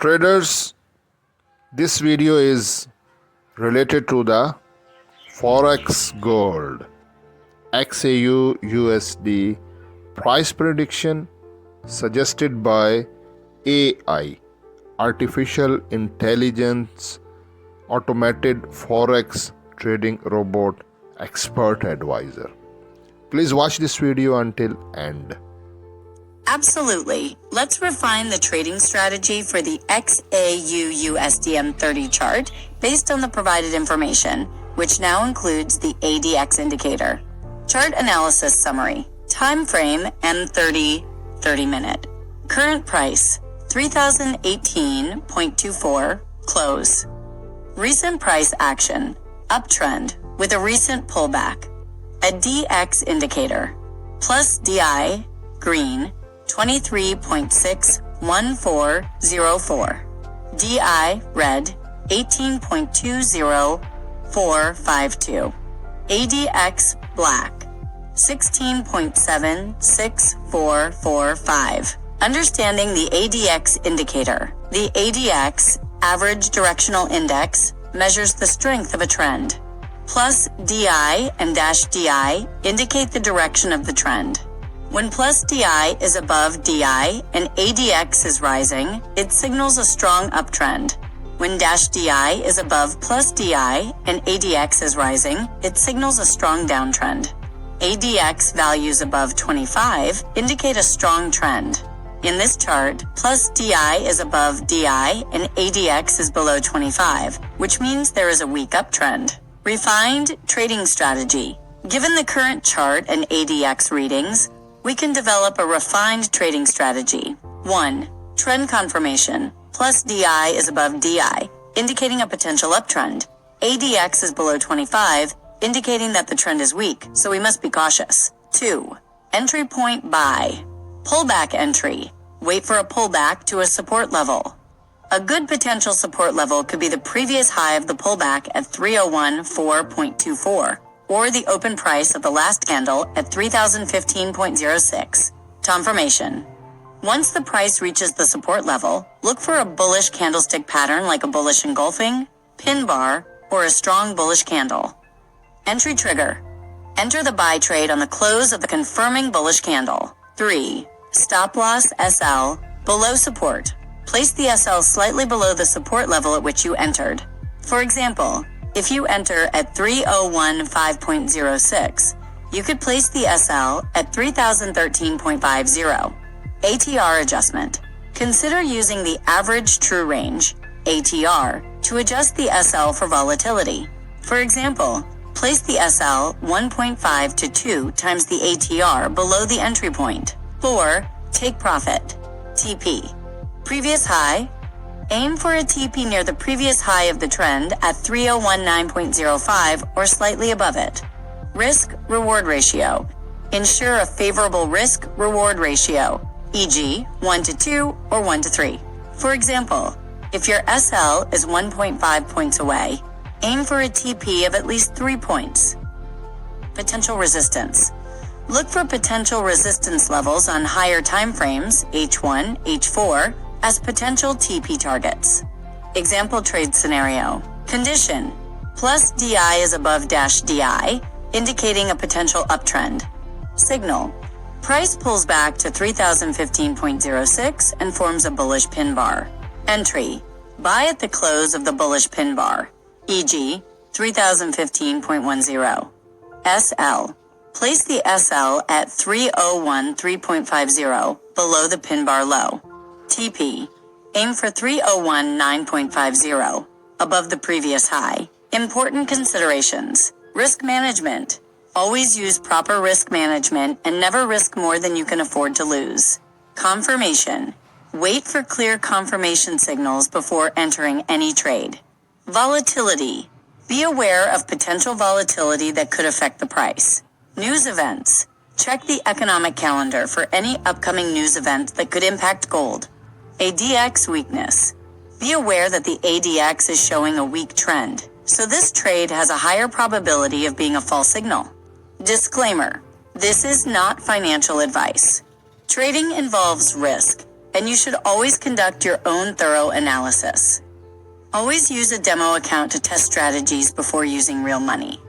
Traders, this video is related to the Forex Gold Xauusd price prediction suggested by AI, Artificial Intelligence Automated Forex Trading Robot Expert Advisor. Please watch this video until end. Absolutely. Let's refine the trading strategy for the XAUUSD 30 based on the provided information, which now includes the ADX indicator. Chart analysis summary. Time frame M30 30-minute. Current price 3018.24. Close. Recent price action. Uptrend with a recent pullback. A DX indicator. Plus DI green 23.61404. DI red 18.20452. ADX black 16.76445. Understanding the ADX indicator. The ADX, average directional index, measures the strength of a trend. Plus DI and dash DI indicate the direction of the trend. When plus DI is above DI and ADX is rising, it signals a strong uptrend. When dash DI is above plus DI and ADX is rising, it signals a strong downtrend. ADX values above 25 indicate a strong trend. In this chart, plus DI is above DI and ADX is below 25, which means there is a weak uptrend. Refined trading strategy. Given the current chart and ADX readings, we can develop a refined trading strategy. 1. Trend confirmation. Plus DI is above DI, indicating a potential uptrend. ADX is below 25, indicating that the trend is weak, so we must be cautious. 2. Entry point buy. Pullback entry. Wait for a pullback to a support level. A good potential support level could be the previous high of the pullback at 3014.24. or the open price of the last candle at 3015.06. Confirmation. Once the price reaches the support level, look for a bullish candlestick pattern like a bullish engulfing, pin bar, or a strong bullish candle. Entry trigger. Enter the buy trade on the close of the confirming bullish candle. 3. Stop loss SL below support. Place the SL slightly below the support level at which you entered. For example, if you enter at 3015.06, you could place the SL at 3013.50. ATR adjustment. Consider using the average true range, ATR, to adjust the SL for volatility. For example, place the SL 1.5 to 2 times the ATR below the entry point. 4. Take profit. TP. Previous high. Aim for a TP near the previous high of the trend at 3019.05 or slightly above it. Risk-reward ratio. Ensure a favorable risk-reward ratio, e.g. 1 to 2 or 1 to 3. For example, if your SL is 1.5 points away, aim for a TP of at least 3 points. Potential resistance. Look for potential resistance levels on higher time frames, H1, H4, as potential TP targets. Example trade scenario. Condition. Plus DI is above dash DI, indicating a potential uptrend. Signal. Price pulls back to 3015.06 and forms a bullish pin bar. Entry. Buy at the close of the bullish pin bar, e.g. 3015.10. SL. Place the SL at 3013.50 below the pin bar low. TP. Aim for 3019.50, above the previous high. Important considerations. Risk management. Always use proper risk management and never risk more than you can afford to lose. Confirmation. Wait for clear confirmation signals before entering any trade. Volatility. Be aware of potential volatility that could affect the price. News events. Check the economic calendar for any upcoming news event that could impact gold. ADX weakness. Be aware that the ADX is showing a weak trend, so this trade has a higher probability of being a false signal. Disclaimer. This is not financial advice. Trading involves risk, and you should always conduct your own thorough analysis. Always use a demo account to test strategies before using real money.